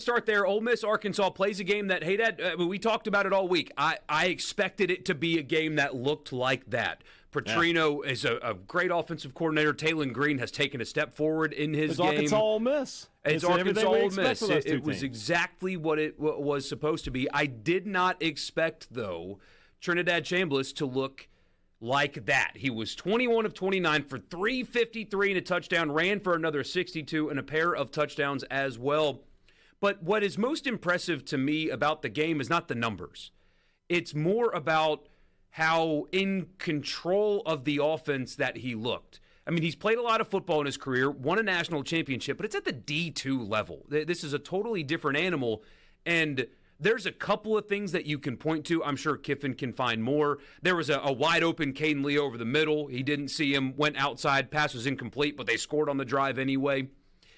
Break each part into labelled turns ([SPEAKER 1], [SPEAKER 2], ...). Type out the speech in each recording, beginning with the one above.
[SPEAKER 1] Start there. Ole Miss, Arkansas plays a game that, hey, Dad, we talked about it all week. I expected it to be a game that looked like that. Petrino is a great offensive coordinator. Taylon Green has taken a step forward in his game.
[SPEAKER 2] Arkansas Ole Miss.
[SPEAKER 1] It's Arkansas Ole Miss. It was exactly what it was supposed to be. I did not expect, though, Trinidad Chamblas to look like that. He was 21 of 29 for 353 and a touchdown, ran for another 62 and a pair of touchdowns as well. But what is most impressive to me about the game is not the numbers. It's more about how in control of the offense that he looked. I mean, he's played a lot of football in his career, won a national championship, but it's at the D2 level. This is a totally different animal, and there's a couple of things that you can point to. I'm sure Kiffin can find more. There was a wide-open Caden Lee over the middle. He didn't see him, went outside, pass was incomplete, but they scored on the drive anyway. It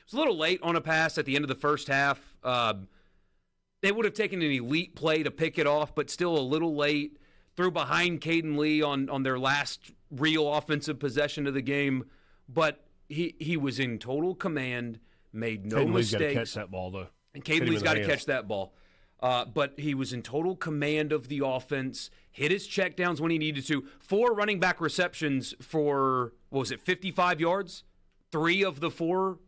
[SPEAKER 1] was a little late on a pass at the end of the first half. They would have taken an elite play to pick it off, but still a little late. Threw behind Caden Lee on their last real offensive possession of the game. But he was in total command, made no
[SPEAKER 3] Caden
[SPEAKER 1] mistakes.
[SPEAKER 3] Lee's got to catch that ball, though.
[SPEAKER 1] And Caden Lee's got to catch that ball. But he was in total command of the offense, hit his checkdowns when he needed to. 4 running back receptions for, 55 yards? 3 of the 4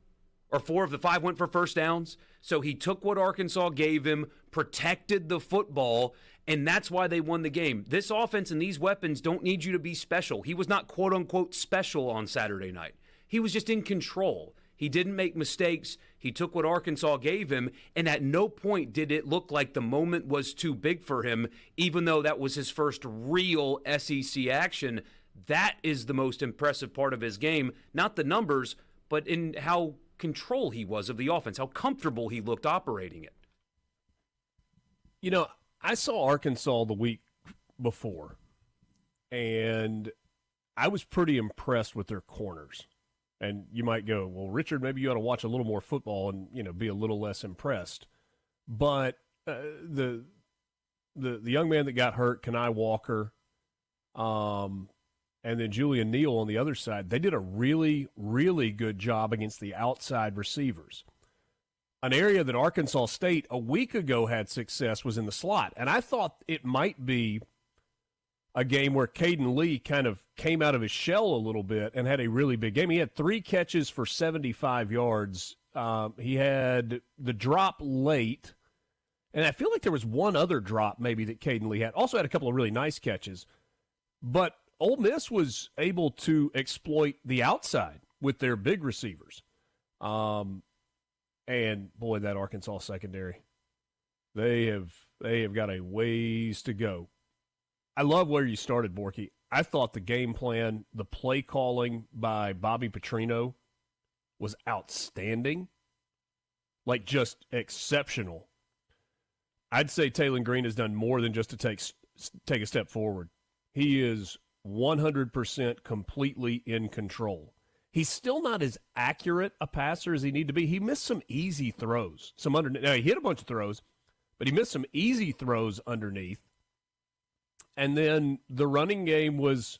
[SPEAKER 1] or 4 of the 5 went for first downs. So he took what Arkansas gave him, protected the football, and that's why they won the game. This offense and these weapons don't need you to be special. He was not quote-unquote special on Saturday night. He was just in control. He didn't make mistakes. He took what Arkansas gave him, and at no point did it look like the moment was too big for him, even though that was his first real SEC action. That is the most impressive part of his game, not the numbers, but in how control he was of the offense, how comfortable he looked operating it.
[SPEAKER 3] You know, I saw Arkansas the week before, and I was pretty impressed with their corners. And you might go, well, Richard, maybe you ought to watch a little more football and, be a little less impressed. But the young man that got hurt, Kenai Walker, and then Julian Neal on the other side, they did a really, really good job against the outside receivers. An area that Arkansas State a week ago had success was in the slot. And I thought it might be a game where Caden Lee kind of came out of his shell a little bit and had a really big game. He had 3 catches for 75 yards. He had the drop late, and I feel like there was one other drop maybe that Caden Lee had. Also had a couple of really nice catches. But Ole Miss was able to exploit the outside with their big receivers. And, boy, that Arkansas secondary, they have got a ways to go. I love where you started, Borky. I thought the game plan, the play calling by Bobby Petrino was outstanding, like just exceptional. I'd say Taylon Green has done more than just to take a step forward. He is 100% completely in control. He's still not as accurate a passer as he needed to be. He missed some easy throws. Now, he hit a bunch of throws, but he missed some easy throws underneath. And then the running game was,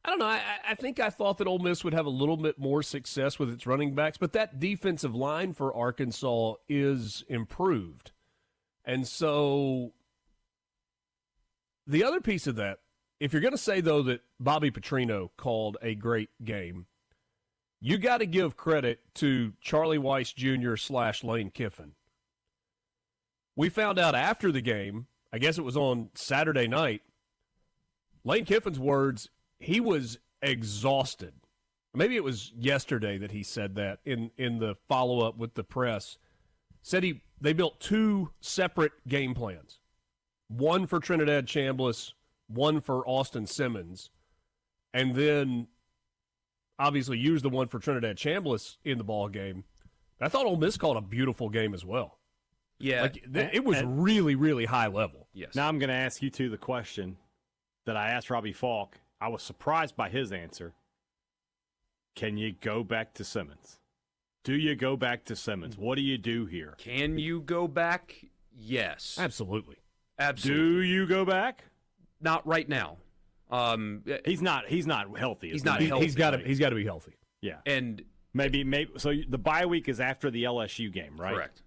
[SPEAKER 3] I don't know, I think I thought that Ole Miss would have a little bit more success with its running backs, but that defensive line for Arkansas is improved. And so the other piece of that, if you're going to say, though, that Bobby Petrino called a great game, you got to give credit to Charlie Weiss Jr. / Lane Kiffin. We found out after the game, I guess it was on Saturday night, Lane Kiffin's words, he was exhausted. Maybe it was yesterday that he said that in the follow-up with the press. Said they built 2 separate game plans. One for Trinidad Chamblas, one for Austin Simmons, and then obviously used the one for Trinidad Chamblas in the ball game. I thought Ole Miss called a beautiful game as well.
[SPEAKER 1] Yeah.
[SPEAKER 3] It was really, really high level.
[SPEAKER 1] Yes.
[SPEAKER 2] Now I'm going to ask you two the question that I asked Robbie Falk. I was surprised by his answer. Can you go back to Simmons? Do you go back to Simmons? What do you do here?
[SPEAKER 1] Can you go back? Yes.
[SPEAKER 3] Absolutely.
[SPEAKER 1] Absolutely.
[SPEAKER 2] Do you go back?
[SPEAKER 1] Not right now.
[SPEAKER 2] He's not healthy.
[SPEAKER 1] He's not healthy.
[SPEAKER 3] He's got to be healthy.
[SPEAKER 2] Yeah.
[SPEAKER 1] And
[SPEAKER 2] maybe so the bye week is after the LSU game, right?
[SPEAKER 1] Correct.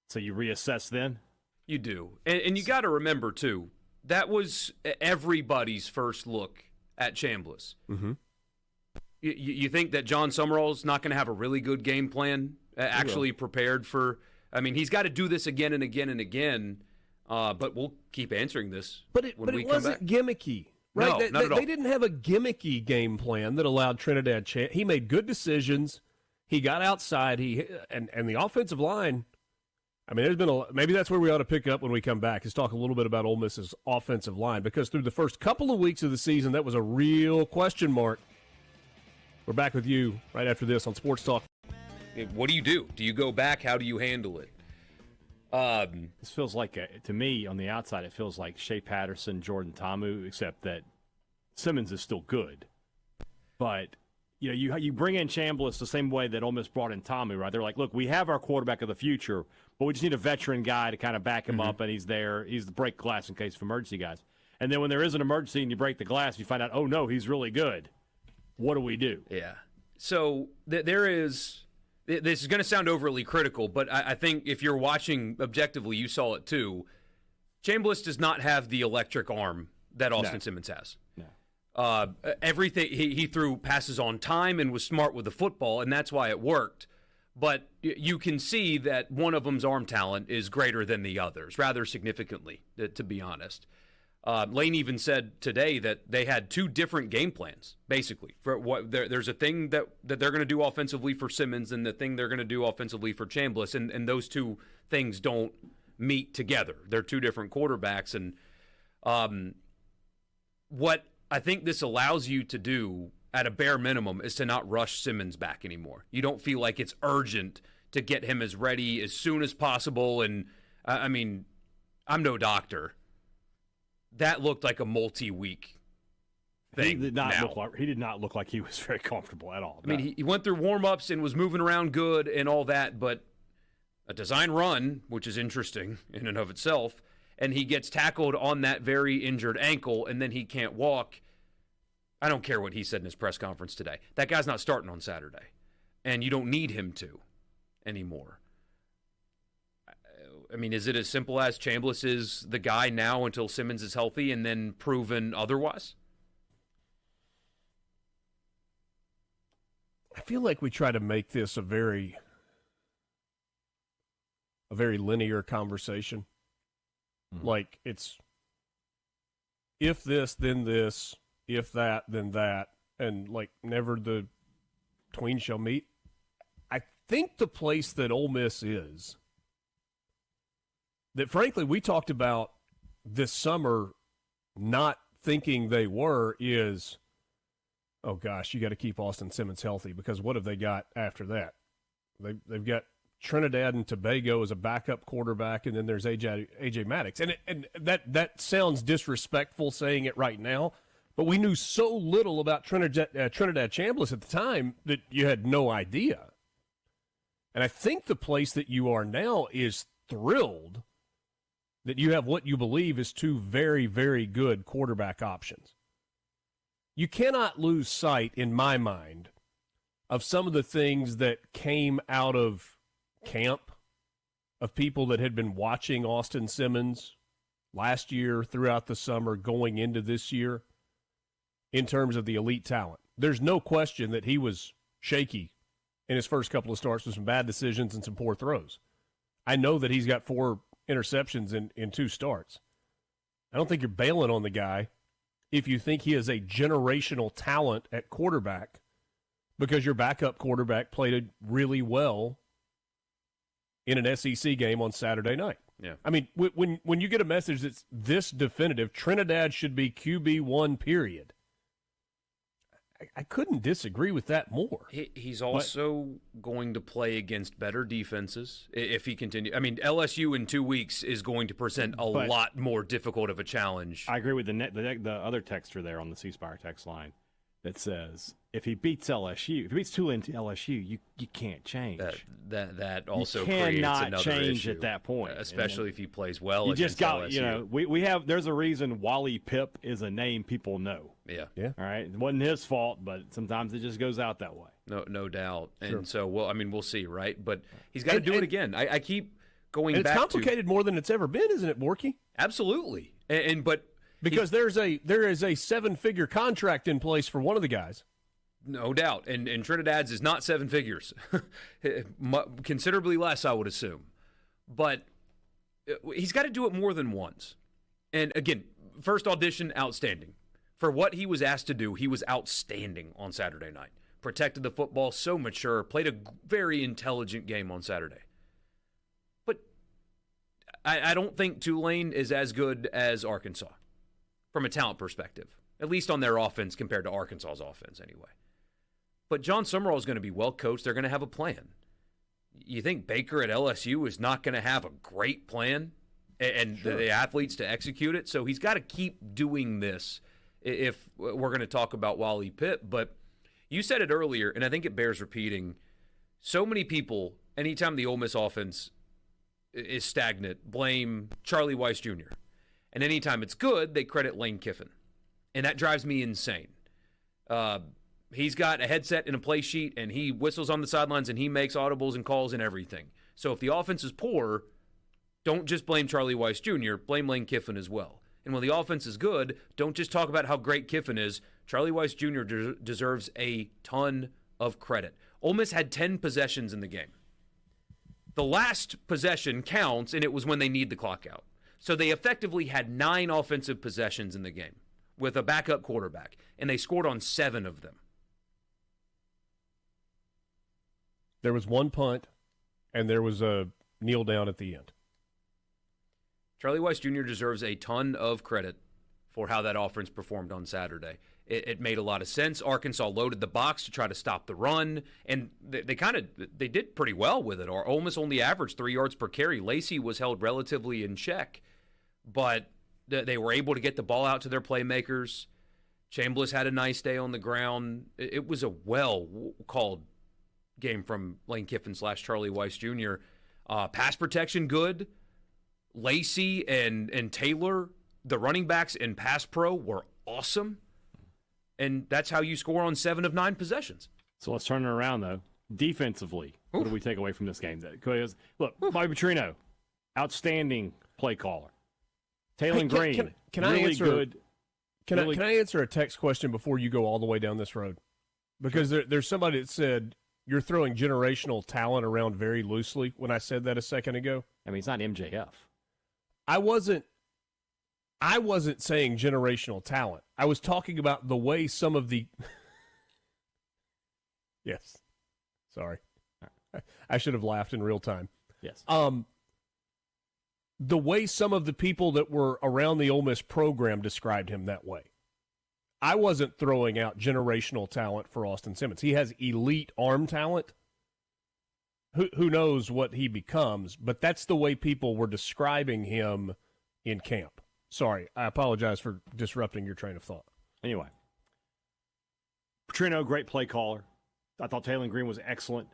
[SPEAKER 2] So you reassess then?
[SPEAKER 1] You do. And you got to remember, too, that was everybody's first look at Chambliss.
[SPEAKER 3] Mm-hmm.
[SPEAKER 1] You think that John Summerall's not going to have a really good game plan, actually prepared for – I mean, he's got to do this again and again and again, but we'll keep answering this when we come back.
[SPEAKER 3] But it wasn't gimmicky, right?
[SPEAKER 1] No, not at all.
[SPEAKER 3] They didn't have a gimmicky game plan that allowed Trinidad – he made good decisions. He got outside. And the offensive line – I mean, there's been maybe that's where we ought to pick up when we come back is talk a little bit about Ole Miss's offensive line, because through the first couple of weeks of the season, that was a real question mark. We're back with you right after this on Sports Talk.
[SPEAKER 1] What do you do? Do you go back? How do you handle it?
[SPEAKER 2] This feels like, to me, on the outside, it feels like Shea Patterson, Jordan Ta'amu, except that Simmons is still good. But you bring in Chambliss the same way that Ole Miss brought in Ta'amu, right? They're like, look, we have our quarterback of the future, but we just need a veteran guy to kind of back him up, and he's there. He's the break glass in case of emergency guys. And then when there is an emergency and you break the glass, you find out, oh, no, he's really good. What do we do?
[SPEAKER 1] Yeah. So there is – this is going to sound overly critical, but I think if you're watching objectively, you saw it too. Chambliss does not have the electric arm that Austin Simmons has. No. Everything he threw passes on time and was smart with the football, and that's why it worked. But you can see that one of them's arm talent is greater than the others, rather significantly, to be honest. Lane even said today that they had two different game plans, basically. For there's a thing that they're going to do offensively for Simmons and the thing they're going to do offensively for Chambliss, and those two things don't meet together. They're two different quarterbacks. And what I think this allows you to do at a bare minimum is to not rush Simmons back anymore. You don't feel like it's urgent to get him as ready as soon as possible. And, I mean, I'm no doctor. That looked like a multi-week thing.
[SPEAKER 2] He did not look like he was very comfortable at all.
[SPEAKER 1] I mean, he went through warm-ups and was moving around good and all that, but a design run, which is interesting in and of itself, and he gets tackled on that very injured ankle, and then he can't walk. I don't care what he said in his press conference today. That guy's not starting on Saturday, and you don't need him to anymore. I mean, is it as simple as Chambliss is the guy now until Simmons is healthy and then proven otherwise?
[SPEAKER 3] I feel like we try to make this a very linear conversation. Like it's if this, then this, if that, then that, and like never the twain shall meet. I think the place that Ole Miss is, that frankly we talked about this summer not thinking they were, is, oh gosh, you got to keep Austin Simmons healthy, because what have they got after that? They've got Trinidad and Tobago as a backup quarterback, and then there's AJ Maddox. And that sounds disrespectful saying it right now, but we knew so little about Trinidad Chamblas at the time that you had no idea. And I think the place that you are now is thrilled that you have what you believe is two very, very good quarterback options. You cannot lose sight, in my mind, of some of the things that came out of camp, of people that had been watching Austin Simmons last year, throughout the summer, going into this year, in terms of the elite talent. There's no question that he was shaky in his first couple of starts with some bad decisions and some poor throws. I know that he's got 4 interceptions in 2 starts. I don't think you're bailing on the guy if you think he is a generational talent at quarterback, because your backup quarterback played it really well in an SEC game on Saturday night.
[SPEAKER 1] Yeah.
[SPEAKER 3] I mean, when you get a message that's this definitive, Trinidad should be QB1, period. I couldn't disagree with that more.
[SPEAKER 1] He's also going to play against better defenses if he continues. I mean, LSU in 2 weeks is going to present a lot more difficult of a challenge.
[SPEAKER 2] I agree with the other texter there on the C-Spire text line that says, if he beats LSU, if he beats Tulane to LSU, you can't change.
[SPEAKER 1] That also
[SPEAKER 2] you
[SPEAKER 1] creates
[SPEAKER 2] cannot
[SPEAKER 1] another
[SPEAKER 2] change
[SPEAKER 1] issue,
[SPEAKER 2] at that point,
[SPEAKER 1] especially if he plays well.
[SPEAKER 2] You just got
[SPEAKER 1] LSU.
[SPEAKER 2] We have. There's a reason Wally Pipp is a name people know.
[SPEAKER 1] Yeah.
[SPEAKER 2] All right. It wasn't his fault, but sometimes it just goes out that way.
[SPEAKER 1] No doubt.
[SPEAKER 2] Sure.
[SPEAKER 1] And so, we'll see, right? But he's got to do it again. I keep going
[SPEAKER 3] and
[SPEAKER 1] back
[SPEAKER 3] it's complicated more than it's ever been, isn't it, Borky?
[SPEAKER 1] Absolutely. But
[SPEAKER 3] because there is a 7-figure contract in place for one of the guys.
[SPEAKER 1] No doubt. And Trinidad's is not 7 figures. Considerably less, I would assume. But he's got to do it more than once. And again, first audition, outstanding. For what he was asked to do, he was outstanding on Saturday night. Protected the football, so mature, played a very intelligent game on Saturday. But I don't think Tulane is as good as Arkansas from a talent perspective, at least on their offense compared to Arkansas's offense anyway. But John Summerall is going to be well coached. They're going to have a plan. You think Baker at LSU is not going to have a great plan and sure. the athletes to execute it? So he's got to keep doing this if we're going to talk about Wally Pipp. But you said it earlier, and I think it bears repeating. So many people, anytime the Ole Miss offense is stagnant, blame Charlie Weiss Jr. And anytime it's good, they credit Lane Kiffin. And that drives me insane. He's got a headset and a play sheet, and he whistles on the sidelines, and he makes audibles and calls and everything. So if the offense is poor, don't just blame Charlie Weiss Jr., blame Lane Kiffin as well. And when the offense is good, don't just talk about how great Kiffin is. Charlie Weiss Jr. deserves a ton of credit. Ole Miss had 10 possessions in the game. The last possession counts, and it was when they need the clock out. So they effectively had 9 offensive possessions in the game with a backup quarterback, and they scored on 7 of them.
[SPEAKER 3] There was one punt, and there was a kneel down at the end.
[SPEAKER 1] Charlie Weiss Jr. deserves a ton of credit for how that offense performed on Saturday. It made a lot of sense. Arkansas loaded the box to try to stop the run, and they did pretty well with it. Ole Miss only averaged 3 yards per carry. Lacey was held relatively in check, but they were able to get the ball out to their playmakers. Chambliss had a nice day on the ground. It was a well-called game from Lane Kiffin / Charlie Weiss Jr. Pass protection good. Lacey and Taylor, the running backs in pass pro, were awesome. And that's how you score on 7 of 9 possessions.
[SPEAKER 2] So let's turn it around, though. Defensively, what do we take away from this game? Because, look, Bobby Petrino, outstanding play caller. Taylor Green,
[SPEAKER 3] can
[SPEAKER 2] really
[SPEAKER 3] I answer,
[SPEAKER 2] good.
[SPEAKER 3] Can I answer a text question before you go all the way down this road? Because there's somebody that said you're throwing generational talent around very loosely when I said that a second ago.
[SPEAKER 2] I mean, it's not MJF.
[SPEAKER 3] I wasn't saying generational talent. I was talking about the way some of the Yes. Sorry. I should have laughed in real time.
[SPEAKER 2] Yes.
[SPEAKER 3] The way some of the people that were around the Ole Miss program described him that way. I wasn't throwing out generational talent for Austin Simmons. He has elite arm talent. Who knows what he becomes, but that's the way people were describing him in camp. Sorry, I apologize for disrupting your train of thought.
[SPEAKER 2] Anyway, Petrino, great play caller. I thought Taylor Green was excellent.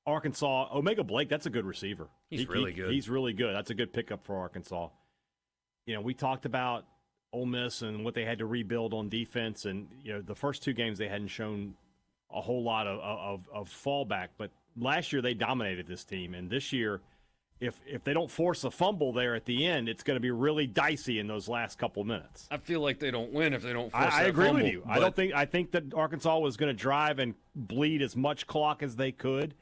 [SPEAKER 2] Arkansas, Omega Blake, that's a good receiver.
[SPEAKER 1] He's really good.
[SPEAKER 2] He's really good. That's a good pickup for Arkansas. You know, we talked about Ole Miss and what they had to rebuild on defense, and you know, the first 2 games they hadn't shown a whole lot of fallback, but last year they dominated this team, and this year, if they don't force a fumble there at the end, it's going to be really dicey in those last couple minutes.
[SPEAKER 1] I feel like they don't win if they don't force that
[SPEAKER 2] I agree
[SPEAKER 1] fumble,
[SPEAKER 2] with you. I think that Arkansas was going to drive and bleed as much clock as they could,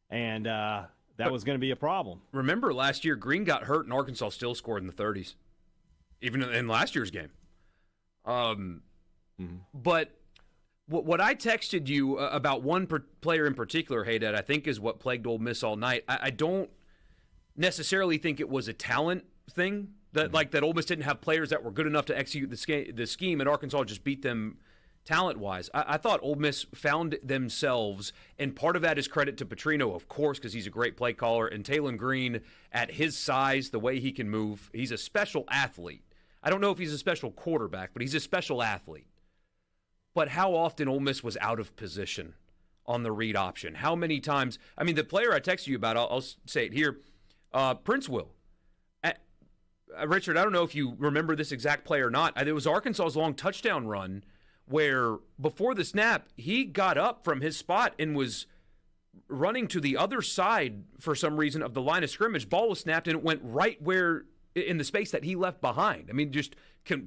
[SPEAKER 2] and that was going to be a problem.
[SPEAKER 1] Remember last year, Green got hurt and Arkansas still scored in the 30s, even in last year's game. But what I texted you about one player in particular, Haydad, I think is what plagued Ole Miss all night. I don't necessarily think it was a talent thing, that like that Ole Miss didn't have players that were good enough to execute the scheme, and Arkansas just beat them talent-wise. I thought Ole Miss found themselves, and part of that is credit to Petrino, of course, because he's a great play caller, and Taylor Green, at his size, the way he can move, he's a special athlete. I don't know if he's a special quarterback, but he's a special athlete. But how often Ole Miss was out of position on the read option? How many times? I mean, the player I texted you about, I'll say it here, Prince Will. Richard, I don't know if you remember this exact play or not. It was Arkansas's long touchdown run where before the snap, he got up from his spot and was running to the other side for some reason of the line of scrimmage. Ball was snapped, and it went right where in the space that he left behind. I mean, just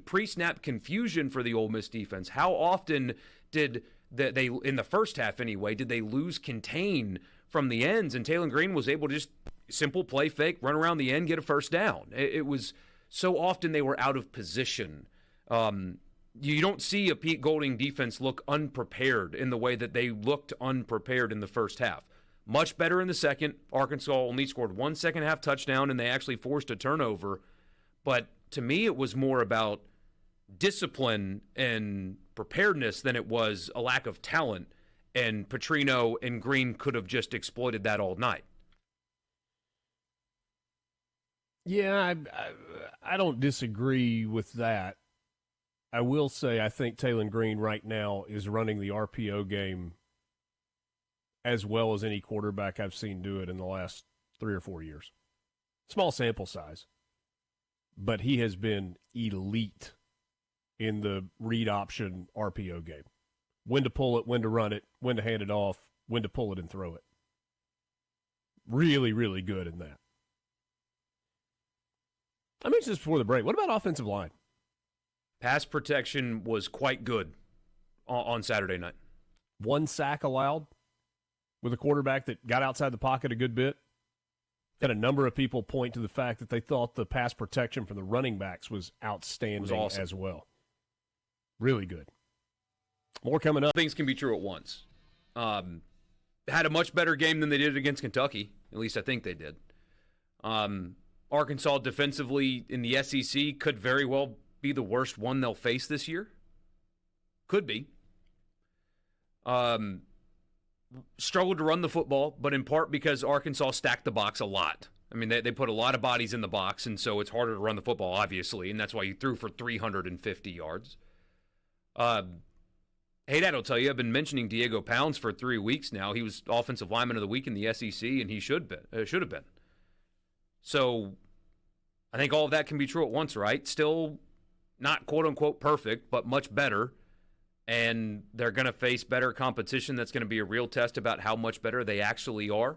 [SPEAKER 1] pre-snap confusion for the Ole Miss defense. How often did they, in the first half anyway, did they lose contain from the ends? And Taylor Green was able to just simple play fake, run around the end, get a first down. It was so often they were out of position. You don't see a Pete Golding defense look unprepared in the way that they looked unprepared in the first half. Much better in the second. Arkansas only scored 1 second-half touchdown, and they actually forced a turnover. But to me, it was more about discipline and preparedness than it was a lack of talent. And Petrino and Green could have just exploited that all night.
[SPEAKER 3] Yeah, I don't disagree with that. I will say I think Taylor Green right now is running the RPO game as well as any quarterback I've seen do it in the last 3 or 4 years. Small sample size, but he has been elite in the read option RPO game. When to pull it, when to run it, when to hand it off, when to pull it and throw it. Really, really good in that. I mentioned this before the break. What about offensive line?
[SPEAKER 1] Pass protection was quite good on Saturday night.
[SPEAKER 3] 1 sack allowed with a quarterback that got outside the pocket a good bit. Had a number of people point to the fact that they thought the pass protection from the running backs was outstanding awesome. As well. Really good. More coming up.
[SPEAKER 1] Things can be true at once. Had a much better game than they did against Kentucky. At least I think they did. Arkansas defensively in the SEC could very well be the worst one they'll face this year. Could be. Struggled to run the football, but in part because Arkansas stacked the box a lot. I mean, they put a lot of bodies in the box, and so it's harder to run the football, obviously, and that's why you threw for 350 yards. Hey, Dad, I'll tell you, I've been mentioning Diego Pounds for 3 weeks now. He was Offensive Lineman of the Week in the SEC, and he should have been. So I think all of that can be true at once, right? Still not quote-unquote perfect, but much better. And they're going to face better competition. That's going to be a real test about how much better they actually are.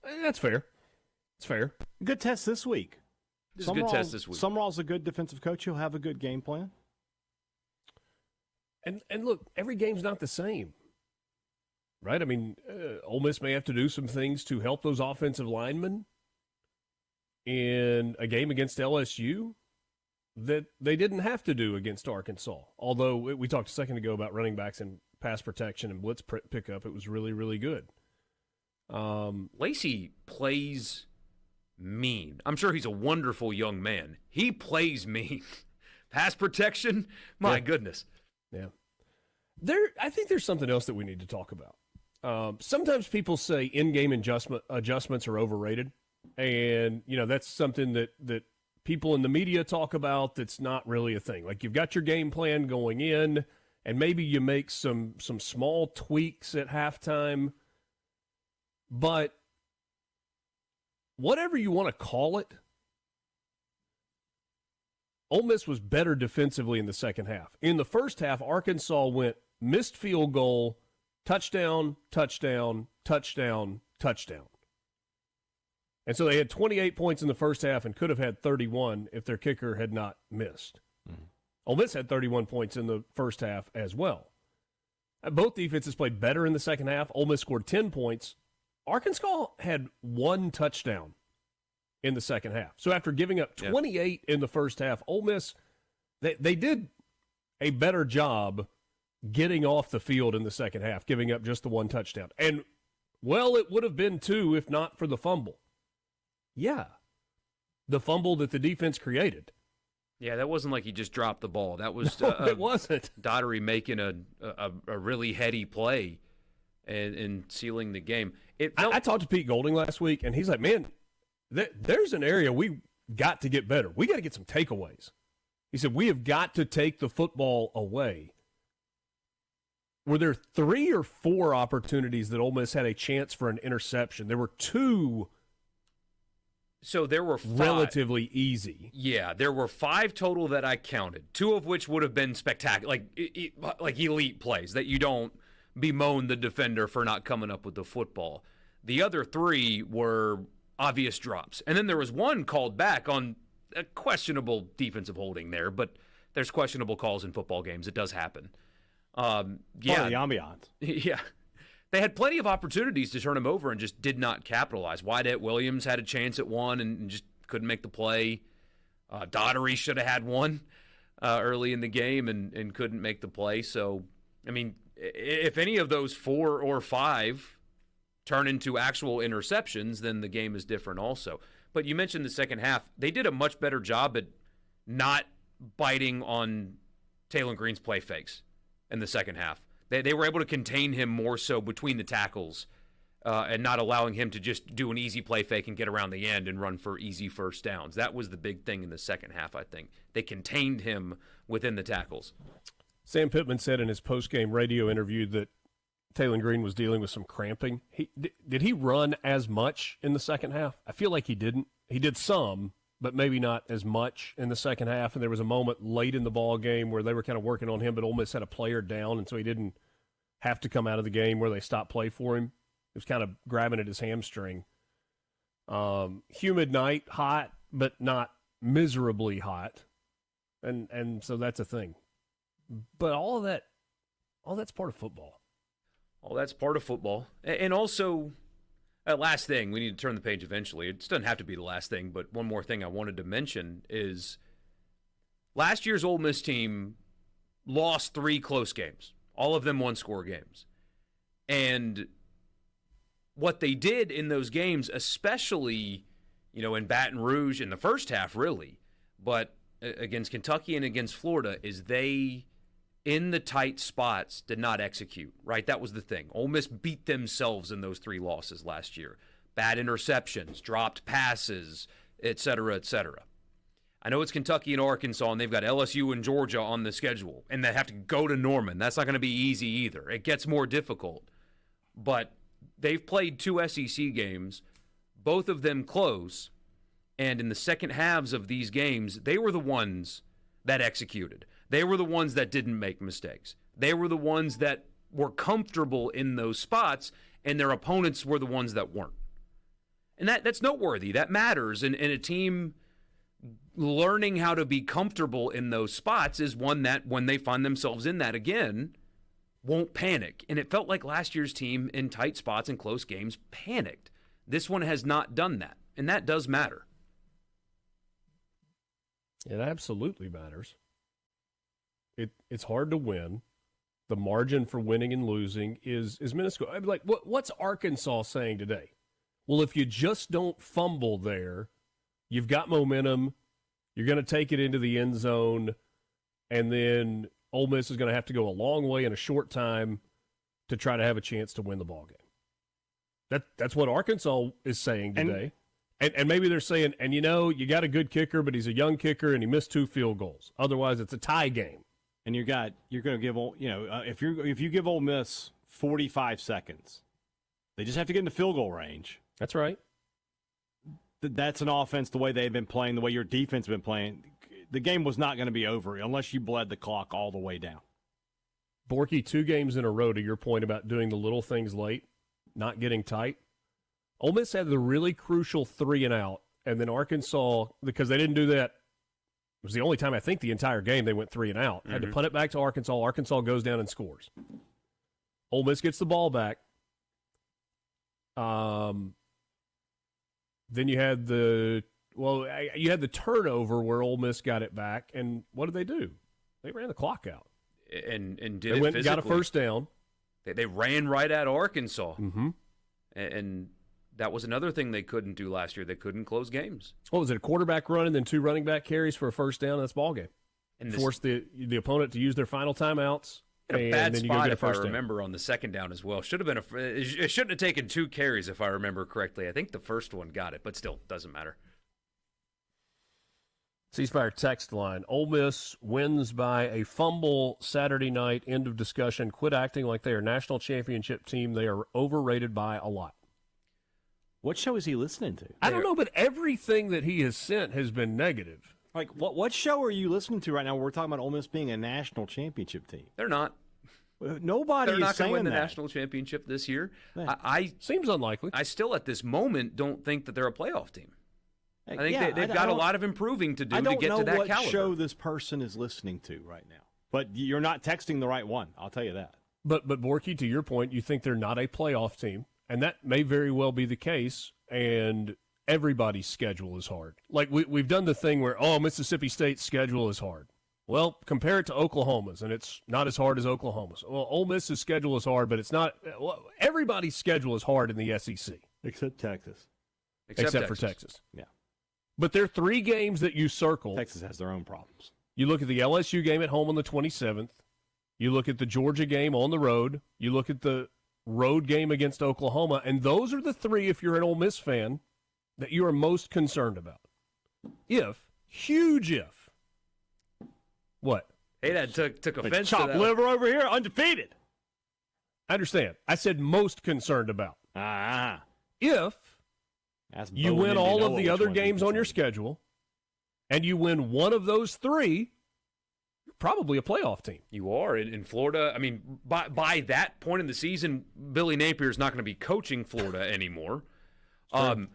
[SPEAKER 3] That's fair. It's fair.
[SPEAKER 2] Good test this week.
[SPEAKER 1] This is a good test this week.
[SPEAKER 2] Summerall's a good defensive coach. He'll have a good game plan.
[SPEAKER 3] And look, every game's not the same. Right? I mean, Ole Miss may have to do some things to help those offensive linemen in a game against LSU that they didn't have to do against Arkansas. Although we talked a second ago about running backs and pass protection and blitz pickup. It was really, really good.
[SPEAKER 1] Lacey plays mean. I'm sure he's a wonderful young man. He plays mean. Pass protection? My goodness.
[SPEAKER 3] Yeah. I think there's something else that we need to talk about. Sometimes people say in-game adjustments are overrated. And, that's something that people in the media talk about that's not really a thing. Like, you've got your game plan going in, and maybe you make some small tweaks at halftime. But whatever you want to call it, Ole Miss was better defensively in the second half. In the first half, Arkansas went missed field goal, touchdown, touchdown, touchdown, touchdown. And so they had 28 points in the first half and could have had 31 if their kicker had not missed. Mm-hmm. Ole Miss had 31 points in the first half as well. Both defenses played better in the second half. Ole Miss scored 10 points. Arkansas had 1 touchdown in the second half. So after giving up 28 in the first half, Ole Miss, they did a better job getting off the field in the second half, giving up just the 1 touchdown. And, well, it would have been 2 if not for the fumble. Yeah, the fumble that the defense created.
[SPEAKER 1] Yeah, that wasn't like he just dropped the ball. That was
[SPEAKER 3] it wasn't.
[SPEAKER 1] Daugherty making a really heady play and sealing the game.
[SPEAKER 3] I talked to Pete Golding last week, and he's like, man, there's an area we got to get better. We got to get some takeaways. He said, we have got to take the football away. Were there 3 or 4 opportunities that Ole Miss had a chance for an interception? There were 2
[SPEAKER 1] So there were 5.
[SPEAKER 3] Relatively easy.
[SPEAKER 1] Yeah, there were 5 total that I counted, 2 of which would have been spectacular, like elite plays that you don't bemoan the defender for not coming up with the football. The other 3 were obvious drops. And then there was 1 called back on a questionable defensive holding there, but there's questionable calls in football games. It does happen.
[SPEAKER 2] Yeah. The ambiance.
[SPEAKER 1] Yeah. They had plenty of opportunities to turn him over and just did not capitalize. Wyatt Williams had a chance at one and just couldn't make the play. Daughtery should have had one early in the game and couldn't make the play. So, I mean, if any of those 4 or 5 turn into actual interceptions, then the game is different also. But you mentioned the second half. They did a much better job at not biting on Taylor Green's play fakes in the second half. They were able to contain him more so between the tackles and not allowing him to just do an easy play fake and get around the end and run for easy first downs. That was the big thing in the second half, I think. They contained him within the tackles.
[SPEAKER 3] Sam Pittman said in his post-game radio interview that Taylor Green was dealing with some cramping. Did he run as much in the second half? I feel like he didn't. He did some, but maybe not as much in the second half. And there was a moment late in the ball game where they were kind of working on him, but Ole Miss had a player down, and so he didn't have to come out of the game where they stopped play for him. He was kind of grabbing at his hamstring. Humid night, hot, but not miserably hot. And so that's a thing. But all that's part of football.
[SPEAKER 1] All that's part of football. And also, last thing, we need to turn the page eventually. It doesn't have to be the last thing, but one more thing I wanted to mention is last year's Ole Miss team lost 3 close games, all of them one-score games. And what they did in those games, especially, in Baton Rouge in the first half, really, but against Kentucky and against Florida, is they, in the tight spots, did not execute, right? That was the thing. Ole Miss beat themselves in those 3 losses last year. Bad interceptions, dropped passes, et cetera, et cetera. I know it's Kentucky and Arkansas, and they've got LSU and Georgia on the schedule, and they have to go to Norman. That's not going to be easy either. It gets more difficult. But they've played 2 SEC games, both of them close, and in the second halves of these games, they were the ones that executed. They were the ones that didn't make mistakes. They were the ones that were comfortable in those spots, and their opponents were the ones that weren't. And that's noteworthy. That matters. And a team learning how to be comfortable in those spots is one that, when they find themselves in that again, won't panic. And it felt like last year's team in tight spots and close games panicked. This one has not done that, and that does matter.
[SPEAKER 3] It absolutely matters. It's hard to win. The margin for winning and losing is minuscule. I'm like, what's Arkansas saying today? Well, if you just don't fumble there, you've got momentum, you're going to take it into the end zone, and then Ole Miss is going to have to go a long way in a short time to try to have a chance to win the ball game. That's what Arkansas is saying today. And maybe they're saying, you got a good kicker, but he's a young kicker, and he missed 2 field goals. Otherwise, it's a tie game.
[SPEAKER 2] And you're going to give if you give Ole Miss 45 seconds, they just have to get in the field goal range.
[SPEAKER 3] That's right.
[SPEAKER 2] That's an offense the way they've been playing, the way your defense has been playing. The game was not going to be over unless you bled the clock all the way down.
[SPEAKER 3] Borky, 2 games in a row, to your point about doing the little things late, not getting tight. Ole Miss had the really crucial 3 and out, and then Arkansas, because they didn't do that, it was the only time I think the entire game they went 3 and out. Had to punt it back to Arkansas. Arkansas goes down and scores. Ole Miss gets the ball back. Then you had the turnover where Ole Miss got it back, and what did they do? They ran the clock out.
[SPEAKER 1] And did
[SPEAKER 3] they
[SPEAKER 1] it
[SPEAKER 3] went
[SPEAKER 1] physically.
[SPEAKER 3] And got a first down.
[SPEAKER 1] They ran right at Arkansas.
[SPEAKER 3] Mm-hmm.
[SPEAKER 1] And that was another thing they couldn't do last year. They couldn't close games.
[SPEAKER 3] What was it, a quarterback run and then 2 running back carries for a first down? That's ball game. And force the opponent to use their final timeouts.
[SPEAKER 1] In a bad spot, if I remember, on the second down as well. Should have been it shouldn't have taken 2 carries, if I remember correctly. I think the first one got it, but still, doesn't matter.
[SPEAKER 3] C-Spire text line. Ole Miss wins by a fumble Saturday night. End of discussion. Quit acting like they are a national championship team. They are overrated by a lot.
[SPEAKER 2] What show is he listening to?
[SPEAKER 3] I don't know, but everything that he has sent has been negative.
[SPEAKER 2] Like, what show are you listening to right now? We're talking about Ole Miss being a national championship team.
[SPEAKER 1] They're not.
[SPEAKER 2] Nobody
[SPEAKER 1] They're not
[SPEAKER 2] is saying
[SPEAKER 1] going to win the
[SPEAKER 2] that.
[SPEAKER 1] national championship this year.
[SPEAKER 3] Seems unlikely.
[SPEAKER 1] I still, at this moment, don't think that they're a playoff team. I think
[SPEAKER 2] Yeah,
[SPEAKER 1] they've got a lot of improving to do to get to that caliber.
[SPEAKER 2] I don't know what show this person is listening to right now. But you're not texting the right one, I'll tell you that.
[SPEAKER 3] But Borky, to your point, you think they're not a playoff team, and that may very well be the case, and everybody's schedule is hard. Like, we've done the thing where, Mississippi State's schedule is hard. Well, compare it to Oklahoma's, and it's not as hard as Oklahoma's. Well, Ole Miss's schedule is hard, but it's not – everybody's schedule is hard in the SEC.
[SPEAKER 2] Except Texas.
[SPEAKER 3] Except for Texas.
[SPEAKER 2] Yeah.
[SPEAKER 3] But there are 3 games that you circle.
[SPEAKER 2] Texas has their own problems.
[SPEAKER 3] You look at the LSU game at home on the 27th. You look at the Georgia game on the road. You look at the road game against Oklahoma. And those are the 3, if you're an Ole Miss fan, that you are most concerned about. Huge if. What?
[SPEAKER 1] Hey, that took offense to
[SPEAKER 2] chopped
[SPEAKER 1] that.
[SPEAKER 2] liver over here, undefeated.
[SPEAKER 3] I understand. I said most concerned about. If you win all of the other games on your schedule, and you win one of those 3, you're probably a playoff team.
[SPEAKER 1] You are. In Florida, I mean, by that point in the season, Billy Napier is not going to be coaching Florida anymore. Some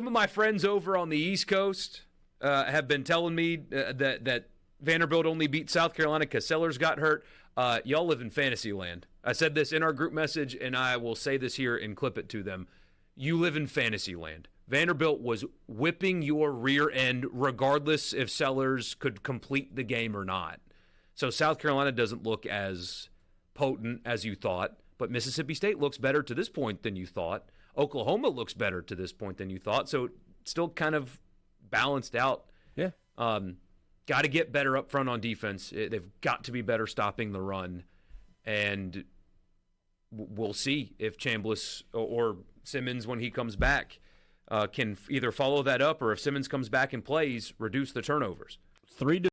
[SPEAKER 1] of my friends over on the East Coast have been telling me that Vanderbilt only beat South Carolina because Sellers got hurt. Y'all live in fantasy land. I said this in our group message, and I will say this here and clip it to them. You live in fantasy land. Vanderbilt was whipping your rear end regardless if Sellers could complete the game or not. So South Carolina doesn't look as potent as you thought, but Mississippi State looks better to this point than you thought. Oklahoma looks better to this point than you thought. So still kind of balanced out.
[SPEAKER 3] Yeah.
[SPEAKER 1] Got to get better up front on defense. They've got to be better stopping the run. And we'll see if Chambliss or Simmons, when he comes back, can either follow that up, or if Simmons comes back and plays, reduce the turnovers.
[SPEAKER 3] 3